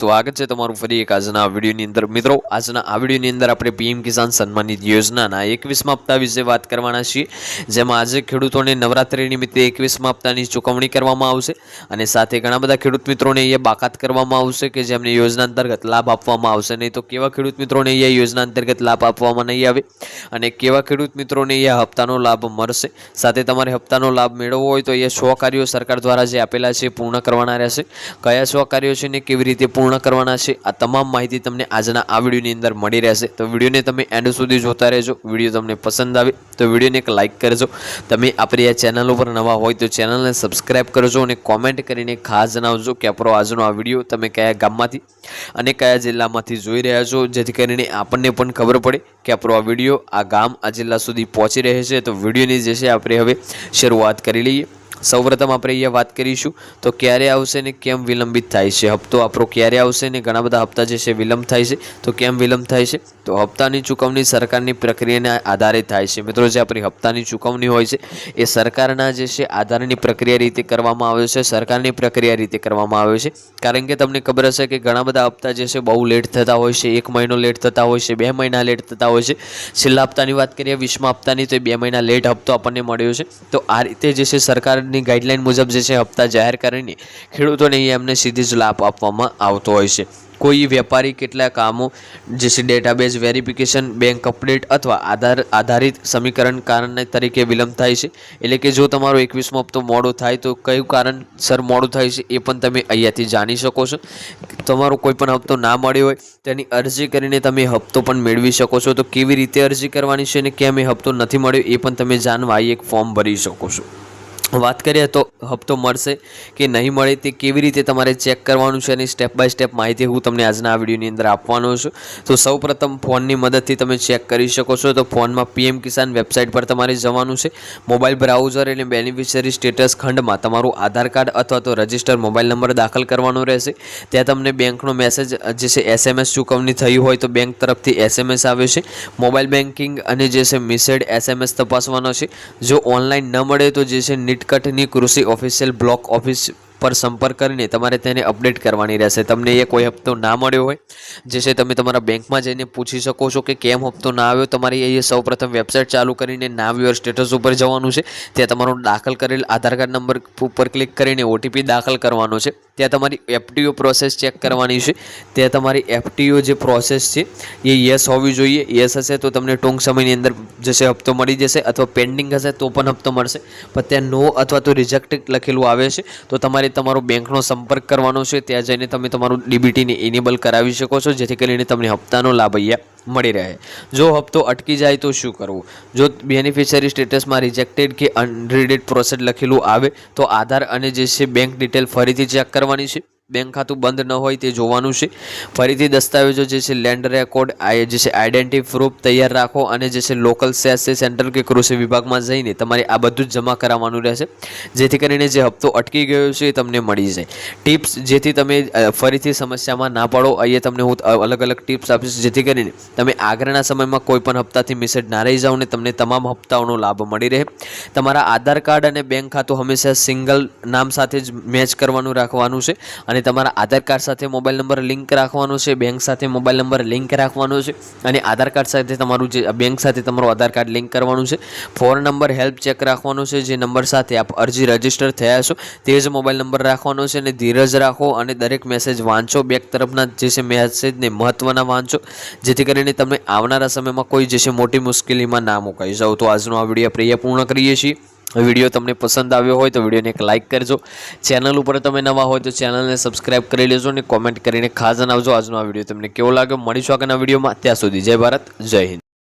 સ્વાગત છે તમારું ફરી એક આજના વિડીયોની અંદર। મિત્રો આજના આ વિડીયોની અંદર આપણે પીએમ કિસાન સન્માન નિધિ યોજનાના 21મા હપ્તા વિશે વાત કરવાના છીએ, જેમાં આજે ખેડૂતોને નવરાત્રી નિમિત્તે 21મા હપ્તાની ચૂકવણી કરવામાં આવશે અને સાથે ઘણા બધા ખેડૂત મિત્રોને એ બાકાત કરવામાં આવશે કે જેમને યોજના અંતર્ગત લાભ આપવામાં આવશે નહીં, તો કેવા ખેડૂત મિત્રોને એ યોજના અંતર્ગત લાભ આપવામાં નહીં આવે અને કેવા ખેડૂત મિત્રોને એ હપ્તાનો લાભ મળશે। સાથે તમારે હપ્તાનો લાભ મેળવવો હોય તો એ 100 કાર્યો સરકાર દ્વારા જે આપેલા છે પૂર્ણ કરવાના રહેશે। કયા 100 કાર્યો છે ને કેવી રીતે પૂર્ણ करवाना है आ तमाम माहिती तमने आजना आ वीडियोनी अंदर मळी रहेशे। तो वीडियोने तमे एंड सुधी जोता रहेजो। वीडियो तमने पसंद आवे तो वीडियोने एक लाइक करजो। तमे आपणी आ चेनल पर नवा होय तो चेनलने सब्सक्राइब करजो અને कॉमेंट करीने खास जणावजो कि आपणो आजनो आ वीडियो तमे कया गाममांथी અને કયા જિલ્લામાંથી જોઈ રહ્યા છો, જેથી કરીને આપણને પણ ખબર પડે કે આપણો આ વિડીયો આ ગામ આ જિલ્લા સુધી પહોંચી રહે છે। તો વિડીયોની જે છે આપણે હવે શરૂઆત કરી લઈએ। સૌપ્રથમ આપણે અહીંયા વાત કરીશું તો ક્યારે આવશે ને કેમ વિલંબિત થાય છે હપ્તો આપણો, ક્યારે આવશે ને ઘણા બધા હપ્તા જે છે વિલંબ થાય છે તો કેમ વિલંબ થાય છે। તો હપ્તાની ચૂકવણી સરકારની પ્રક્રિયાના આધારે થાય છે। મિત્રો જે આપણી હપ્તાની ચૂકવણી હોય છે એ સરકારના જે છે આધારની પ્રક્રિયા રીતે કરવામાં આવે છે, સરકારની પ્રક્રિયા રીતે કરવામાં આવે છે। કારણ કે તમને ખબર હશે કે ઘણા બધા હપ્તા જે છે બહુ લેટ થતા હોય છે, 1 મહિનો લેટ થતા હોય છે, 2 મહિના લેટ થતા હોય છે। છેલ્લા હપ્તાની વાત કરીએ 20મા હપ્તાની તો 2 મહિના લેટ હપ્તો આપણને મળ્યો છે। તો આ રીતે જે છે સરકાર गाइडलाइन मुजब जैसे हप्ता जाहिर करीने खेडूतोने एमने सीधी ज लाभ आपवामां आवतो होय छे। कोई व्यापारी केटला कामों जैसे डेटाबेज वेरिफिकेशन, बैंक अपडेट अथवा आधारित समीकरण कारण तरीके विलंब थाय छे। एटले के जो तमारो 21मो हप्तो मोडो थाय तो कयुं कारणसर मोडो थाय छे ए पण तमे अहींयाथी जाणी शको छो। तमारो कोई पण हप्तो ना मळ्यो होय तेनी अरजी करीने तमे हप्तो पण मेळवी शको छो। तो केवी रीते अरजी करवानी छे अने केम ए हप्तो नथी मळ्यो ए पण तमे जानवा एक फॉर्म भरी शको छो। बात करिए तो हप्तो मळशे कि नहीं मळे ते केवी रीते तमारे चेक करवानुं छे अने स्टेप बाय स्टेप माहिती हूँ तमने आजना आ विडियोनी अंदर आपवानो छुं। तो सौ प्रथम फोननी मददथी तमे चेक करी शको छो। तो फोनमा पीएम किसान वेबसाइट पर तमारे जवानुं छे। मोबाइल ब्राउजर एटले बेनिफिशियरी स्टेटस खंडमां तमारुं आधार कार्ड अथवा तो रजिस्टर मोबाइल नंबर दाखल करवानो रहेशे। त्यां तमने बेंकनो मेसेज जे छे एसएमएस चूकवणी थई होय तो बेंक तरफथी एसएमएस आवे छे। मोबाइल बेंकिंग अने जे छे मिसेड एसएमएस तपासवानो छे। जो ऑनलाइन न मळे तो जे छे कटनी कृषि ऑफिशियल ब्लॉक ऑफिस पर संपर्क करीने तमारे तेने अपडेट करवानी रहेशे। तमने ये कोई हप्तो ना मळ्यो होय जे तमे तमारा बेंकमां जईने पूछी शको छो कि केम हप्तो ना आव्यो। तमारे अहीं सौ प्रथम वेबसाइट चालू करीने नाव योर स्टेटस पर जवानुं छे। त्यां तमारो दाखल करेल आधार कार्ड नंबर पर क्लिक करीने ओटीपी दाखल करवानो छे। त्यां तमारी एफटीओ प्रोसेस चेक करवानी छे। त्यां तमारी एफटीओ जे प्रोसेस छे ए यस होवी जोईए। यस हशे तो तमने टूंक समयनी अंदर जशे हप्तो मळी जशे, अथवा पेन्डिंग हशे तो पण हप्तो मळशे। पण त्यां नो अथवा तो रिजेक्टेड लखेलुं आवे छे तो तमारे तमारो बेंकनो संपर्क करवानो छे। त्यां जईने तमे तमारुं डीबीटी ने इनेबल करावी शको छो, जेथी करीने तमने हप्तानो लाभ अहींया मळी रहे। जो हप्तो अटकी जाए तो शुं करवुं? जो बेनिफिशियरी स्टेटस में रिजेक्टेड के अनरीडेड प्रोसेस लखेलुं आवे तो आधार अने जे छे बैंक डिटेल फरीथी चेक करवानी छे। बैंक खातुं बंद न होय ते जोवानुं छे। फरीथी दस्तावेजों जे छे लैंड रेकॉर्ड जे छे आइडेंटिटी प्रूफ तैयार राखो अने जे छे लोकल सेस सेंटर के कृषि विभाग में जईने तमारे आ बधुं ज जमा कराववानुं रहेशे, जेथी करीने जे हप्तो अटकी गयो छे तमने मळी जाय। टिप्स जेथी तमे फरीथी समस्यामां ना पड़ो, अहींया तमने हूँ अलग अलग टिप्स आपीश जेथी करीने तमे आगळना समयमां कोईपण हप्ताथी मिसेज ना रही जाओ ने तमने तमाम हप्ताओनो लाभ मळी रहे। तमारा आधार कार्ड अने बैंक खातुं हमेशा सिंगल नाम साथे ज मैच करवानुं राखवानुं छे अने तमारा आधार कार्ड साथे मोबाइल नंबर लिंक राखवानो छे। बैंक साथे मोबाइल नंबर लिंक राखवानो छे अने आधार कार्ड साथे तमारुं जे बैंक साथे तमारुं आधार कार्ड लिंक करवानुं छे। फोन नंबर हेल्प चेक राखवानो छे। जे नंबर साथे आप अरजी रजिस्टर थया छो ते ज मोबाइल नंबर राखवानो छे अने धीरज राखो अने दरेक मेसेज वांचो। बेंक तरफना जे छे मेसेज ने महत्वना वांचो, जेथी करीने तमे आवनारा समयमां कोई जे छे मोटी मुश्केलीमां ना मुकाई जाओ। तो आजनो आ विडियो આપણે અહીંયા પૂર્ણ કરીએ છીએ। वीडियो तमने पसंद आव्यो होय तो वीडियो ने एक लाइक करजो। चेनल पर तमे नवा होय तो चेनल ने सब्सक्राइब करी लेजो ने कॉमेंट करीने खास जणावजो आजनो आ विडियो तमने केवो लाग्यो। मळीशुं આગળના વિડિયોમાં, ત્યાં સુધી जय भारत जय हिंद।